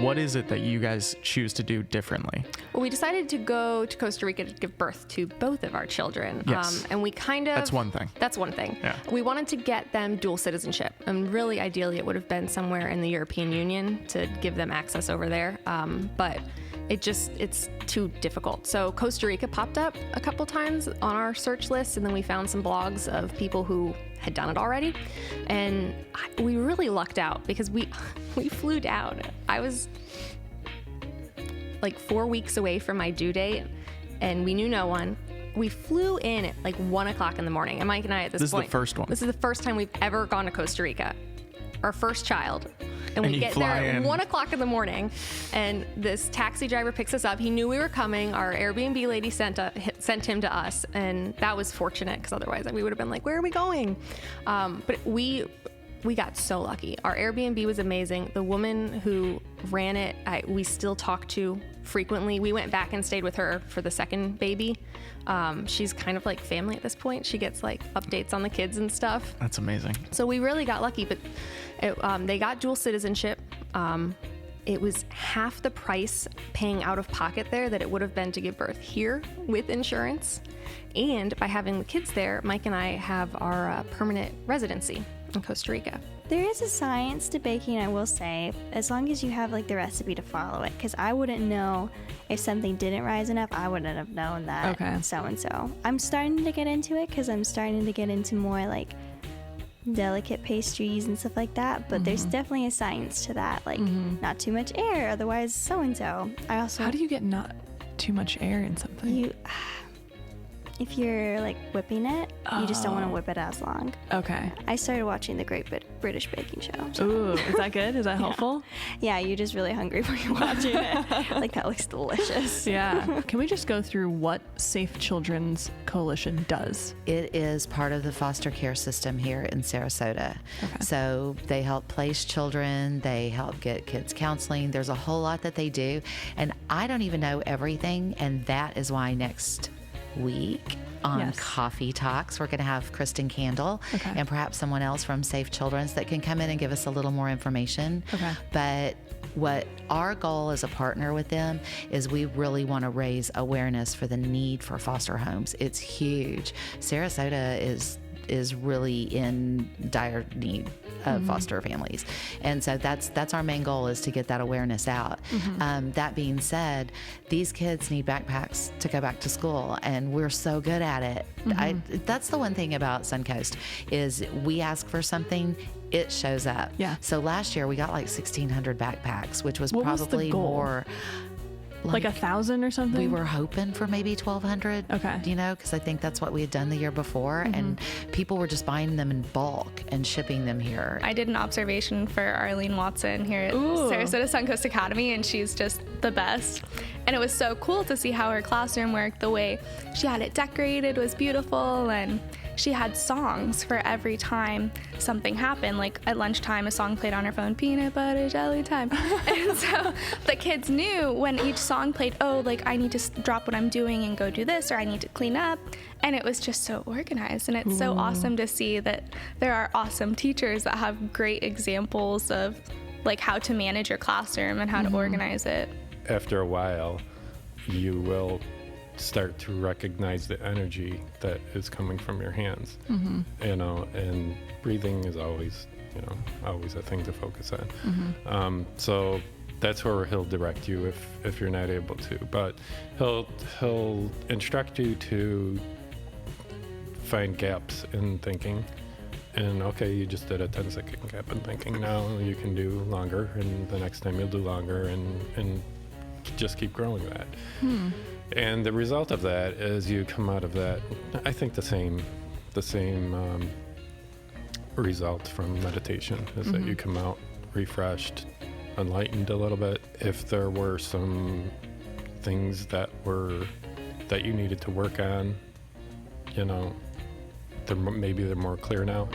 what is it that you guys choose to do differently? Well, we decided to go to Costa Rica to give birth to both of our children. Yes. And we kind of... That's one thing. That's one thing. Yeah. We wanted to get them dual citizenship. And really, ideally, it would have been somewhere in the European Union to give them access over there. But it's too difficult. So Costa Rica popped up a couple times on our search list, and then we found some blogs of people who had done it already. And we really lucked out because we flew down. I was like 4 weeks away from my due date, and we knew no one. We flew in at like 1 o'clock in the morning. And Mike and I at this point... This is the first one. This is the first time we've ever gone to Costa Rica. Our first child. And we get there at 1 o'clock in the morning, and this taxi driver picks us up. He knew we were coming. Our Airbnb lady sent him to us, and that was fortunate because otherwise we would have been like, where are we going? But we got so lucky. Our Airbnb was amazing. The woman who ran it, we still talk to frequently. We went back and stayed with her for the second baby. She's kind of like family at this point. She gets like updates on the kids and stuff. That's amazing. So we really got lucky, but they got dual citizenship. It was half the price paying out of pocket there that it would have been to give birth here with insurance. And by having the kids there, Mike and I have our permanent residency in Costa Rica. There is a science to baking, I will say, as long as you have like the recipe to follow it. Because I wouldn't know if something didn't rise enough. I wouldn't have known that so-and-so. I'm starting to get into it because I'm starting to get into more like delicate pastries and stuff like that. But there's definitely a science to that. Like not too much air, otherwise so-and-so. I also... How do you get not too much air in something? If you're like whipping it, you just don't want to whip it as long. Okay. I started watching the Great British Baking Show. So. Ooh, is that good? Is that helpful? Yeah, you're just really hungry when you're watching it. Like, that looks delicious. Yeah. Can we just go through what Safe Children's Coalition does? It is part of the foster care system here in Sarasota. Okay. So they help place children. They help get kids counseling. There's a whole lot that they do. And I don't even know everything. And that is why next week on Coffee Talks, we're going to have Kristen Candle and perhaps someone else from Safe Children's that can come in and give us a little more information. Okay. But what our goal as a partner with them is we really want to raise awareness for the need for foster homes. It's huge. Sarasota is really in dire need of foster families. And so that's our main goal, is to get that awareness out. That being said, these kids need backpacks to go back to school, and we're so good at it. That's the one thing about Suncoast, is we ask for something, it shows up. Yeah. So last year we got like 1,600 backpacks, which was what probably was the goal? More... Like 1,000 or something? We were hoping for maybe 1,200. Okay. You know, because I think that's what we had done the year before. And people were just buying them in bulk and shipping them here. I did an observation for Arlene Watson here at Sarasota Suncoast Academy, and she's just the best. And it was so cool to see how her classroom worked. The way she had it decorated was beautiful, and she had songs for every time something happened. Like at lunchtime, a song played on her phone, peanut butter jelly time. And so the kids knew when each song played, oh, like I need to drop what I'm doing and go do this, or I need to clean up. And it was just so organized. And it's so awesome to see that there are awesome teachers that have great examples of like how to manage your classroom and how to organize it. After a while, you will start to recognize the energy that is coming from your hands, you know, and breathing is always, you know, always a thing to focus on. So that's where he'll direct you if you're not able to, but he'll instruct you to find gaps in thinking. And okay, you just did a 10-second gap in thinking. Now you can do longer, and the next time you'll do longer, and just keep growing that. And the result of that is you come out of that, I think the same result from meditation is that you come out refreshed, enlightened a little bit. If there were some things that you needed to work on, you know, maybe they're more clear now.